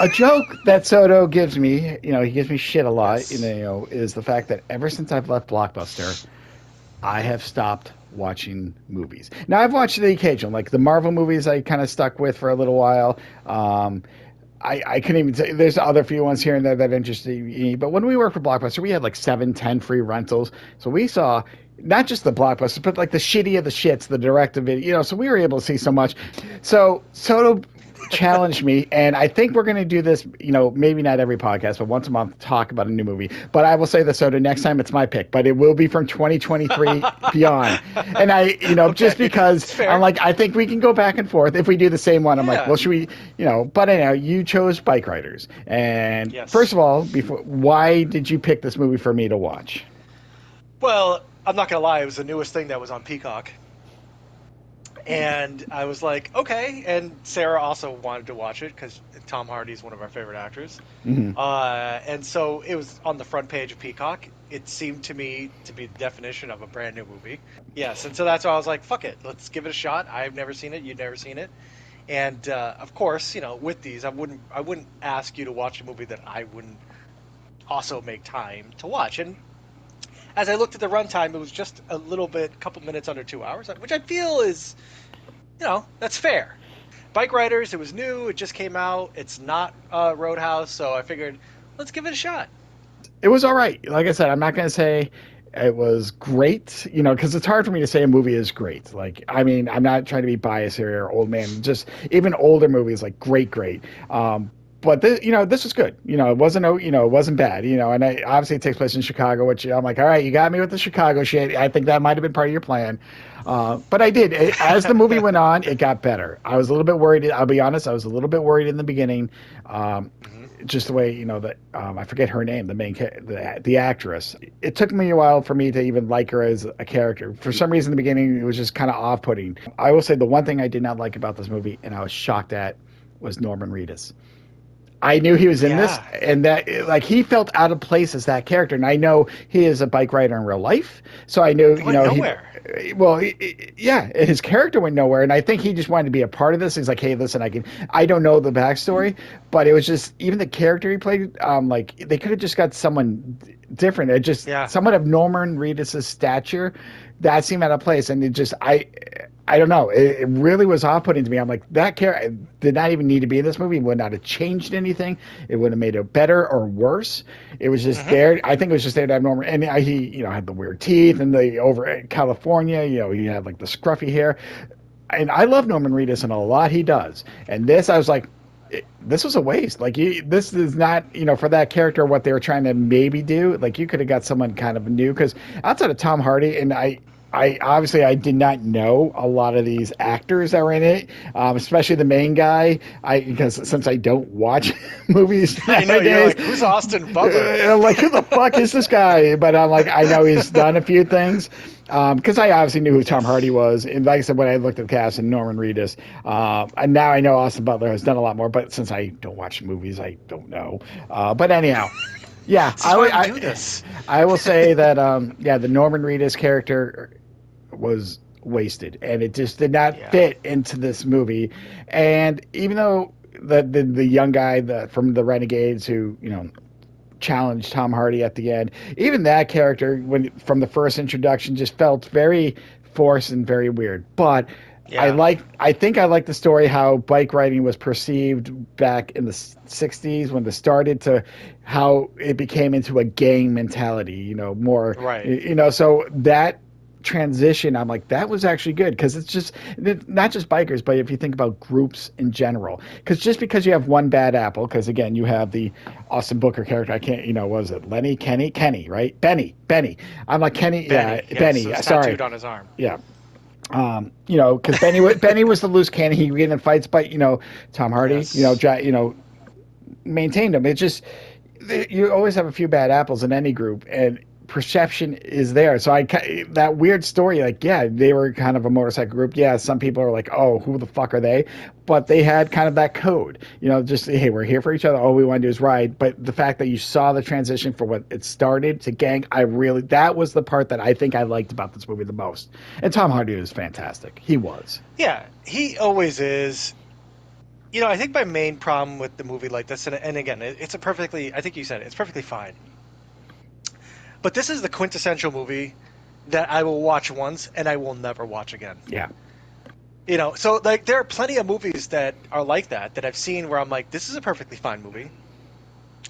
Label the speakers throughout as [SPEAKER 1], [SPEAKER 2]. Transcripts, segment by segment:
[SPEAKER 1] A joke that Soto gives me, he gives me shit a lot,
[SPEAKER 2] Yes.
[SPEAKER 1] is the fact that ever since I've left Blockbuster, I have stopped watching movies. Now I've watched the occasional, like the Marvel movies. I kind of stuck with for a little while. I couldn't even say there's other few ones here and there that interested me. But when we worked for Blockbuster, we had like 7, 10 free rentals. So we saw not just the blockbusters, but like the shitty of the shits, the direct of it. So we were able to see so much. So Soto challenged me, and I think we're going to do this. Maybe not every podcast, but once a month, talk about a new movie. But I will say this, Soto, next time it's my pick, but it will be from 2023 beyond. And just
[SPEAKER 2] Okay,
[SPEAKER 1] because
[SPEAKER 2] it's
[SPEAKER 1] I'm
[SPEAKER 2] fair.
[SPEAKER 1] like, I think we can go back and forth if we do the same one. I'm like,
[SPEAKER 2] Yeah.
[SPEAKER 1] well, should we? But anyhow, you chose Bikeriders, and first
[SPEAKER 2] Yes.
[SPEAKER 1] of all, before, why did you pick this movie for me to watch?
[SPEAKER 2] Well, I'm not gonna lie. It was the newest thing that was on Peacock, and I was like, okay. And Sarah also wanted to watch it because Tom Hardy's one of our favorite actors.
[SPEAKER 1] Hmm.
[SPEAKER 2] And so it was on the front page of Peacock. It seemed to me to be the definition of a brand new movie. Yes, and so that's why I was like, fuck it, let's give it a shot. I've never seen it. You've never seen it. And of course, with these, I wouldn't ask you to watch a movie that I wouldn't also make time to watch. And as I looked at the runtime, it was just a little bit, couple minutes under 2 hours, which I feel is, that's fair. Bike Riders, it was new, it just came out. It's not Roadhouse, so I figured let's give it a shot.
[SPEAKER 1] It was all right. Like I said, I'm not going to say it was great, because it's hard for me to say a movie is great. Like, I mean, I'm not trying to be biased here or old man. Just even older movies, like great, great. But this was good. It wasn't bad. And obviously it takes place in Chicago, which I'm like, all right, you got me with the Chicago shit. I think that might have been part of your plan. But I did. As the movie went on, it got better. I was a little bit worried. I'll be honest. I was a little bit worried in the beginning.
[SPEAKER 2] Hmm.
[SPEAKER 1] Just the way that I forget her name, the actress. It took me a while for me to even like her as a character. For some reason, in the beginning, it was just kind of off-putting. I will say the one thing I did not like about this movie, and I was shocked at, was Norman Reedus. I knew he was in this,
[SPEAKER 2] Yeah,
[SPEAKER 1] and that like he felt out of place as that character. And I know he is a bike rider in real life, so I knew
[SPEAKER 2] he went
[SPEAKER 1] he.
[SPEAKER 2] nowhere.
[SPEAKER 1] Well, yeah, his character went nowhere, and I think he just wanted to be a part of this. He's like, hey, listen, I don't know the backstory, but it was just even the character he played. Like they could have just got someone different. It just
[SPEAKER 2] Yeah.
[SPEAKER 1] someone of Norman Reedus's stature that seemed out of place, and it just I don't know. It really was off-putting to me. I'm like, that character did not even need to be in this movie. It would not have changed anything. It would have made it better or worse. It was just
[SPEAKER 2] Hmm.
[SPEAKER 1] there. I think it was just there to have Norman. And he, had the weird teeth and the over California. He had like the scruffy hair. And I love Norman Reedus and a lot he does. And this, I was like, this was a waste. Like, this is not, for that character what they were trying to maybe do. Like, you could have got someone kind of new because outside of Tom Hardy, and I obviously I did not know a lot of these actors that were in it, especially the main guy. Because since I don't watch movies
[SPEAKER 2] I know you're
[SPEAKER 1] nowadays,
[SPEAKER 2] like, who's Austin Butler?
[SPEAKER 1] I'm like, who the fuck is this guy? But I'm like, I know he's done a few things because I obviously knew who Tom Hardy
[SPEAKER 2] Yes.
[SPEAKER 1] was, and like I said, when I looked at the cast and Norman Reedus, and now I know Austin Butler has done a lot more. But since I don't watch movies, I don't know. But anyhow. Yeah,
[SPEAKER 2] This is why we do this.
[SPEAKER 1] I will say that yeah, the Norman Reedus character was wasted, and it just did not
[SPEAKER 2] Yeah.
[SPEAKER 1] fit into this movie. And even though the young guy from the Renegades who challenged Tom Hardy at the end, even that character when from the first introduction just felt very forced and very weird. But
[SPEAKER 2] Yeah.
[SPEAKER 1] I think I like the story how bike riding was perceived back in the 60s when it started to how it became into a gang mentality, more,
[SPEAKER 2] Right.
[SPEAKER 1] so that transition, I'm like, that was actually good because it's just not just bikers, but if you think about groups in general, because just because you have one bad apple, because again, you have the Austin Booker character, I can't, what was it, Lenny, Kenny, right? Benny. I'm like, Kenny, yeah,
[SPEAKER 2] Benny. Yes.
[SPEAKER 1] Benny,
[SPEAKER 2] So it's
[SPEAKER 1] sorry.
[SPEAKER 2] tattooed on his arm.
[SPEAKER 1] Yeah. Because Benny was the loose cannon. He would get in fights, but Tom Hardy,
[SPEAKER 2] Yes.
[SPEAKER 1] maintained him. It just you always have a few bad apples in any group, and perception is there. So that weird story, like yeah, they were kind of a motorcycle group. Yeah, some people are like, oh, who the fuck are they? But they had kind of that code, just hey, we're here for each other. All we want to do is ride. But the fact that you saw the transition from what it started to gang, that was the part that I think I liked about this movie the most. And Tom Hardy was fantastic. He was.
[SPEAKER 2] Yeah. He always is. I think my main problem with the movie like this, and again, it's a perfectly, I think you said it, it's perfectly fine. But this is the quintessential movie that I will watch once and I will never watch again.
[SPEAKER 1] Yeah.
[SPEAKER 2] So like there are plenty of movies that are like that I've seen where I'm like, this is a perfectly fine movie.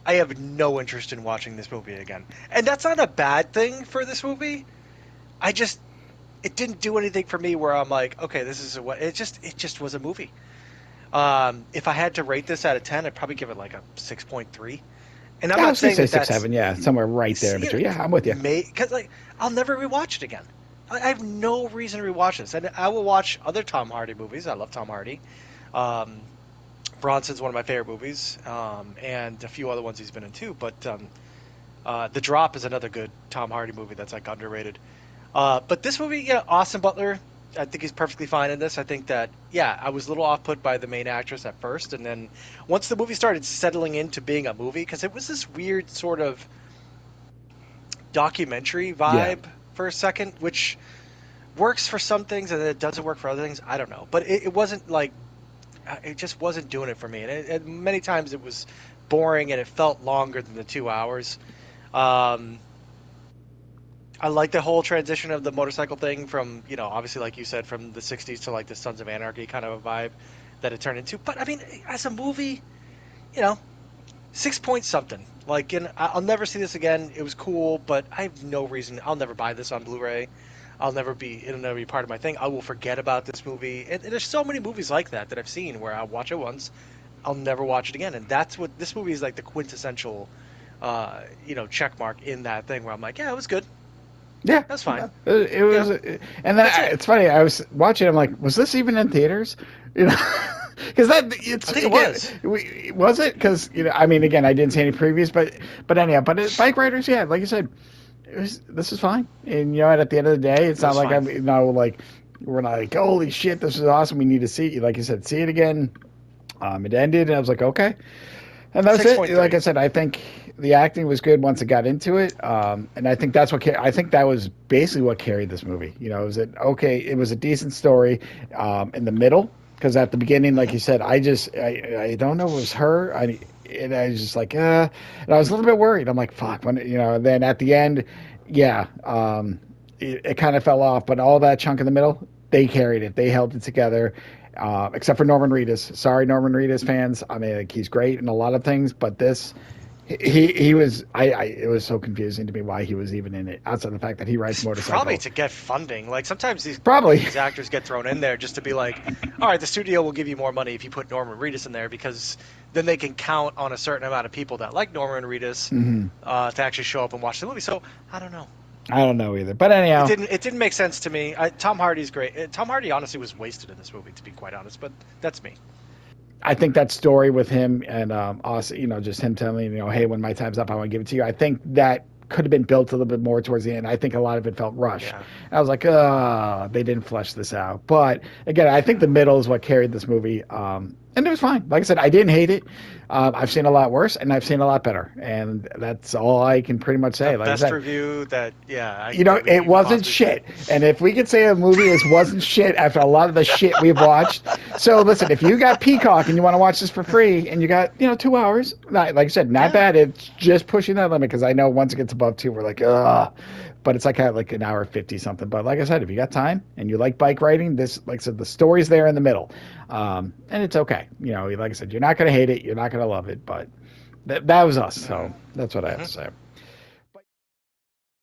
[SPEAKER 2] I have no interest in watching this movie again. And that's not a bad thing for this movie. It didn't do anything for me where I'm like, okay, this is what it just was a movie. If I had to rate this out of 10, I'd probably give it like a 6.3. And I'm
[SPEAKER 1] I
[SPEAKER 2] not
[SPEAKER 1] was gonna
[SPEAKER 2] saying
[SPEAKER 1] say
[SPEAKER 2] that
[SPEAKER 1] six,
[SPEAKER 2] that's
[SPEAKER 1] seven, yeah, somewhere right there between. Yeah, I'm with you.
[SPEAKER 2] because like I'll never rewatch it again. I have no reason to rewatch this, and I will watch other Tom Hardy movies. I love Tom Hardy. Um, Bronson's one of my favorite movies, and a few other ones he's been in too. But The Drop is another good Tom Hardy movie that's like underrated. But this movie, yeah, Austin Butler, I think he's perfectly fine in this. I think that, yeah, I was a little off put by the main actress at first, and then once the movie started settling into being a movie, because it was this weird sort of documentary
[SPEAKER 1] Yeah.
[SPEAKER 2] vibe for a second, which works for some things and it doesn't work for other things. I don't know, but it wasn't like it just wasn't doing it for me, and many times it was boring and it felt longer than the 2 hours. Um, I like the whole transition of the motorcycle thing from, obviously, like you said, from the 60s to like the Sons of Anarchy kind of a vibe that it turned into. But I mean, as a movie, you know, 6 point something. Like, I'll never see this again. It was cool, but I have no reason. I'll never buy this on Blu-ray. It'll never be part of my thing. I will forget about this movie. And there's so many movies like that I've seen where I'll watch it once, I'll never watch it again. And that's what this movie is like, the quintessential, check mark in that thing where I'm like, yeah, it was good.
[SPEAKER 1] Yeah,
[SPEAKER 2] That's fine.
[SPEAKER 1] it was, and then it's funny. I was watching. I'm like, was this even in theaters? You know, because
[SPEAKER 2] I think it was.
[SPEAKER 1] Was it? Because I mean, again, I didn't see any previews, but anyhow, Bikeriders, yeah, like you said, this is fine. And at the end of the day, it's not like
[SPEAKER 2] fine.
[SPEAKER 1] like we're not like, holy shit, this is awesome. We need to see, like you said, see it again. It ended, and I was like, okay. And that's it.
[SPEAKER 2] 6.3.
[SPEAKER 1] Like I said, I think the acting was good once it got into it, and I think that's what I think that was basically what carried this movie. It was a decent story in the middle, because at the beginning, like you said, I don't know if it was her. And I was just like, and I was a little bit worried. I'm like, fuck, when And then at the end, yeah, it kind of fell off, but all that chunk in the middle, they carried it. They held it together. Except for Norman Reedus. Sorry, Norman Reedus fans. I mean, like, he's great in a lot of things, but this, he was. It was so confusing to me why he was even in it. Outside the fact that he rides motorcycles.
[SPEAKER 2] Probably to get funding. Like sometimes these actors get thrown in there just to be like, all right, the studio will give you more money if you put Norman Reedus in there, because then they can count on a certain amount of people that like Norman Reedus to actually show up and watch the movie. So I don't know.
[SPEAKER 1] I don't know either, but anyhow,
[SPEAKER 2] it didn't make sense to me. Tom Hardy's great. Tom Hardy honestly was wasted in this movie, to be quite honest, but that's me.
[SPEAKER 1] I think that story with him and us, just him telling me, hey, when my time's up, I want to give it to you. I think that could have been built a little bit more towards the end. I think a lot of it felt rushed.
[SPEAKER 2] Yeah.
[SPEAKER 1] I was like, they didn't flesh this out. But again, I think the middle is what carried this movie. And it was fine. Like I said, I didn't hate it. I've seen a lot worse, and I've seen a lot better, and that's all I can pretty much say. Like
[SPEAKER 2] best
[SPEAKER 1] I said,
[SPEAKER 2] review that,
[SPEAKER 1] it wasn't shit. And if we could say a movie wasn't shit after a lot of the shit we've watched, so listen, if you got Peacock and you want to watch this for free, and you got 2 hours, like I said, not bad. It's just pushing that limit, because I know once it gets above 2, we're like, ugh. But it's like an hour 50 something. But like I said, if you got time and you like bike riding, this, like I said, the story's there in the middle, and it's okay. Like I said, you're not going to hate it, you're not going to love it, but that was us. So that's what I have to say.